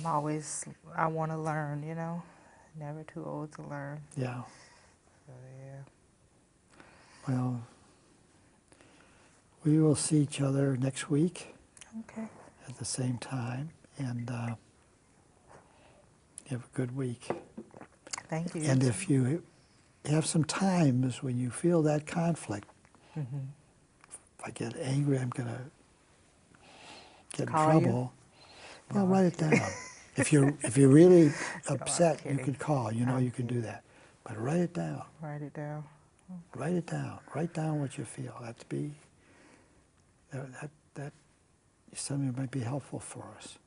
I want to learn, never too old to learn. Yeah. So, yeah. Well, we will see each other next week Okay. at the same time, and have a good week. Thank you. And if you have some times when you feel that conflict, Mm-hmm. if I get angry, I'm going to get in Call you? trouble. Well, No, I'm write it kidding. down. If you're really I'm upset, you kidding. could call. You I'm can do kidding. that. But write it down. Write it down. Write it down. Write down what you feel. That is something that might be helpful for us.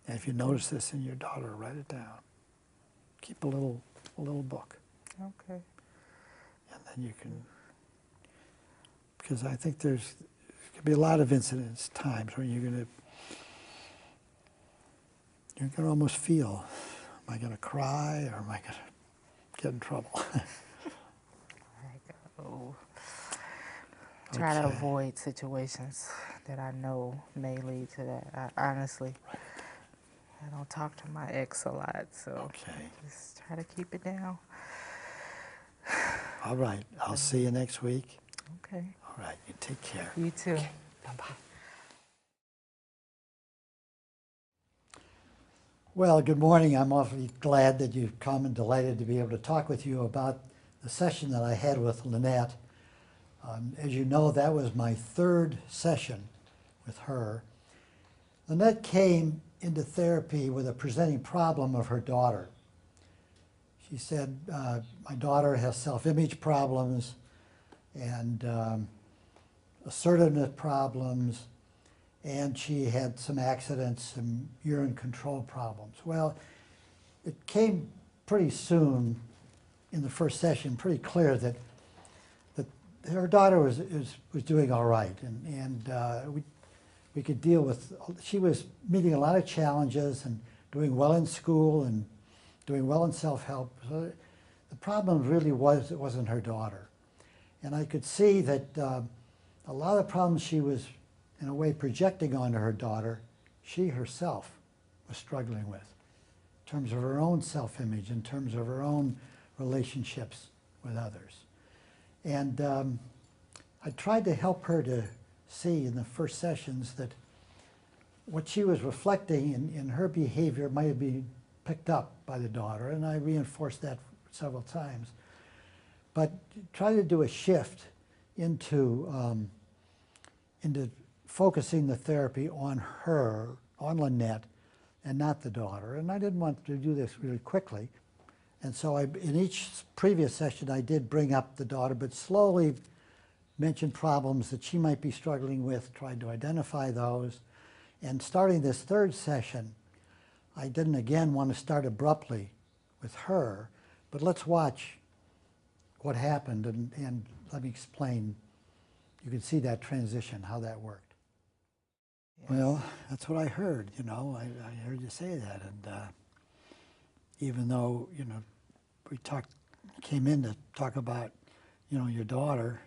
And if you notice this in your daughter, write it down. Keep a little book, Okay. and then you can. Because I think there could be a lot of incidents, times when you're going to almost feel, am I going to cry or am I going to get in trouble? Oh. Try to Okay. avoid situations that I know may lead to that. Honestly, I don't talk to my ex a lot, so Okay. just try to keep it down. All right. I'll see you next week. Okay. All right. You take care. You too. Bye-bye. Well, good morning. I'm awfully glad that you've come and delighted to be able to talk with you about the session that I had with Lynette. As you know, that was my third session with her. Lynette came into therapy with a presenting problem of her daughter. She said, my daughter has self-image problems and assertiveness problems, and she had some accidents and urine control problems. Well, it came pretty soon in the first session, pretty clear that her daughter was doing all right, and we could deal with. She was meeting a lot of challenges and doing well in school and doing well in self-help. So the problem really it wasn't her daughter, and I could see that a lot of the problems she was, in a way, projecting onto her daughter, she herself was struggling with, in terms of her own self-image, in terms of her own relationships with others. And I tried to help her to see in the first sessions that what she was reflecting in her behavior might have been picked up by the daughter, and I reinforced that several times. But try to do a shift into focusing the therapy on her, on Lynette, and not the daughter. And I didn't want to do this really quickly. And so in each previous session, I did bring up the daughter, but slowly mentioned problems that she might be struggling with, tried to identify those. And starting this third session, I didn't again want to start abruptly with her, but let's watch what happened and let me explain. You can see that transition, how that worked. Yes. Well, that's what I heard, I heard you say that. And even though, we came in to talk about, your daughter.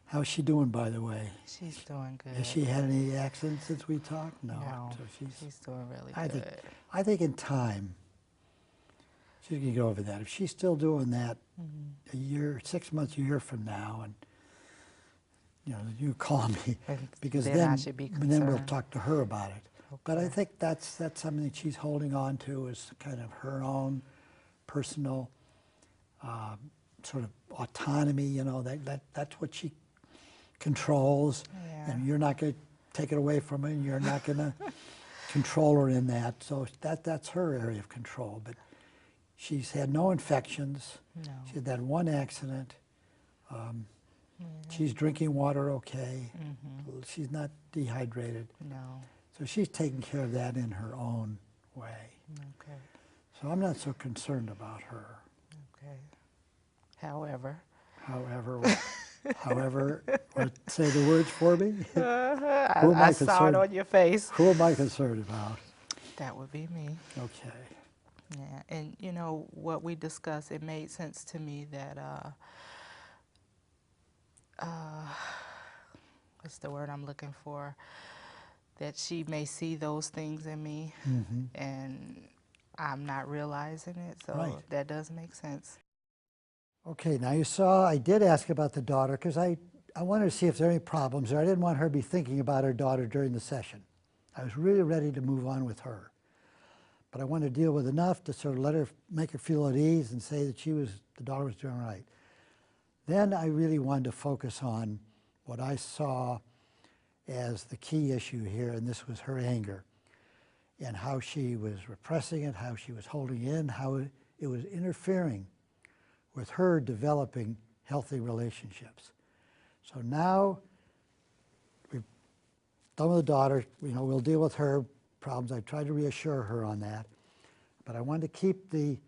How's she doing, by the way? She's doing good. Has she had any accidents since we talked? No. So she's doing really good. good. I think in time, she's going to get over that. If she's still doing that a year, 6 months, a year from now, and you call me, because then I should be then we'll concerned. talk to her about it. Okay. But I think that's something that she's holding on to, is kind of her own personal sort of autonomy. That's what she controls, Yeah. and you're not going to take it away from her, and you're not going to control her in that. So that's her area of control. But she's had no infections. No. She had that one accident. She's drinking water okay. Mm-hmm. She's not dehydrated. No. So she's taking care of that in her own way. Okay. So I'm not so concerned about her. Okay. However, say the words for me. I saw it on your face. Who am I concerned about? That would be me. Okay. Yeah, and what we discussed, it made sense to me that what's the word I'm looking for? that she may see those things in me and I'm not realizing it. So Right. that does make sense. Okay, now you saw I did ask about the daughter because I wanted to see if there are any problems there. I didn't want her to be thinking about her daughter during the session. I was really ready to move on with her. But I wanted to deal with enough to sort of let her, make her feel at ease and say that the daughter was doing right. Then I really wanted to focus on what I saw as the key issue here, and this was her anger and how she was repressing it, how she was holding in, how it was interfering with her developing healthy relationships. So now we've done with the daughter, we'll deal with her problems. I tried to reassure her on that, but I wanted to keep the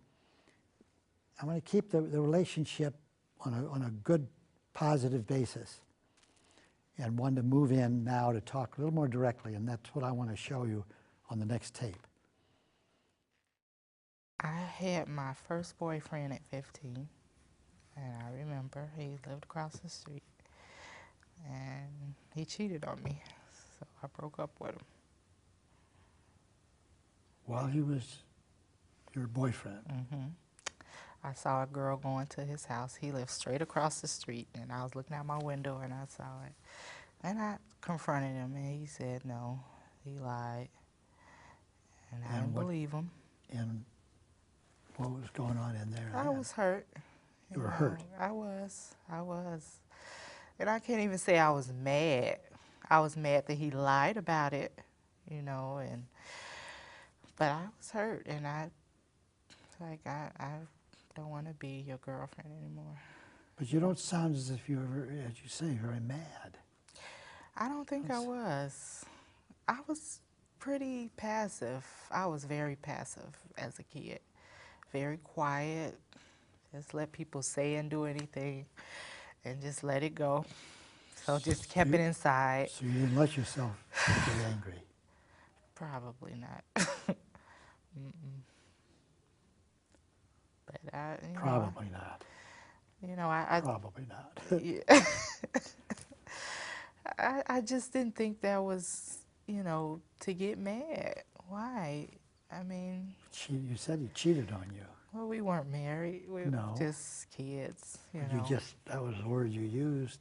relationship on a good, positive basis, and wanted to move in now to talk a little more directly, and that's what I want to show you on the next tape. I had my first boyfriend at 15, and I remember he lived across the street, and he cheated on me, so I broke up with him. While he was your boyfriend? I saw a girl going to his house. He lived straight across the street, and I was looking out my window, and I saw it. And I confronted him, and he said no. He lied, and I didn't believe him. And what was going on in there? I was hurt. You were hurt? I was. And I can't even say I was mad. I was mad that he lied about it, but I was hurt, and I don't want to be your girlfriend anymore. But you don't sound as if you were, as you say, very mad. I don't think I was. I was pretty passive. I was very passive as a kid. Very quiet. Just let people say and do anything and just let it go. So just kept it inside. So you didn't let yourself get angry? Probably not. But Probably not. Probably not. I just didn't think that was, to get mad. Why? I mean... You said he cheated on you. Well, we weren't married. We were just kids, That was the word you used.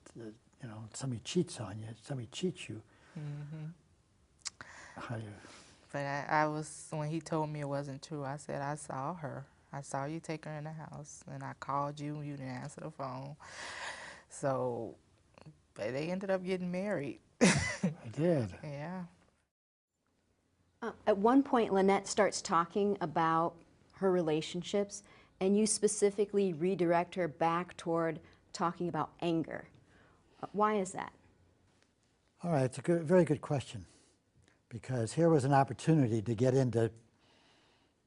Somebody cheats on you. Somebody cheats you. How do you... But I was, when he told me it wasn't true, I said, I saw her. I saw you take her in the house, and I called you, and you didn't answer the phone. So, but they ended up getting married. I did. Yeah. At one point, Lynette starts talking about her relationships, and you specifically redirect her back toward talking about anger. Why is that? All right, it's a very good question, because here was an opportunity to get into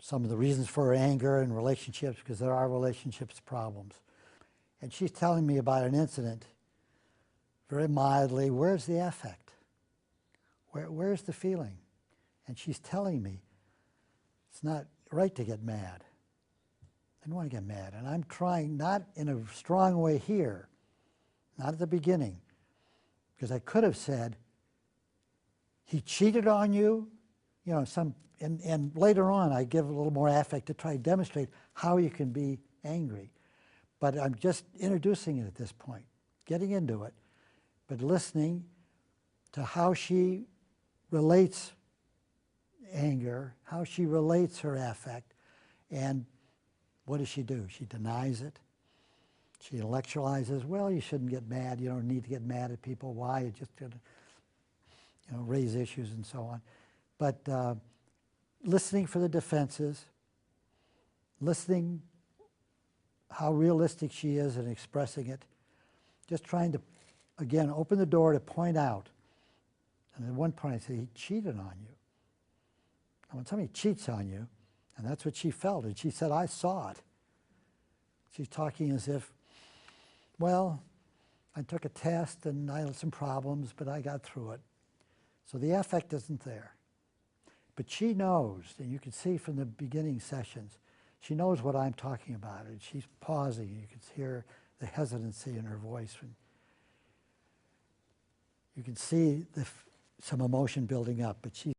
some of the reasons for her anger and relationships, because there are relationships problems. And she's telling me about an incident very mildly. Where's the affect? Where's the feeling? And she's telling me it's not right to get mad. I don't want to get mad. And I'm trying, not in a strong way here, not at the beginning, because I could have said, he cheated on you, and later on I give a little more affect to try to demonstrate how you can be angry. But I'm just introducing it at this point, getting into it, but listening to how she relates anger, how she relates her affect, and what does she do? She denies it. She intellectualizes, well, you shouldn't get mad. You don't need to get mad at people. Why? You're just going to raise issues and so on. But listening for the defenses, listening how realistic she is in expressing it, just trying to, again, open the door to point out. And at one point I said, he cheated on you. And when somebody cheats on you, and that's what she felt, and she said, I saw it. She's talking as if, well, I took a test and I had some problems, but I got through it. So the affect isn't there. But she knows, and you can see from the beginning sessions, she knows what I'm talking about, and she's pausing. You can hear the hesitancy in her voice. You can see some emotion building up, but she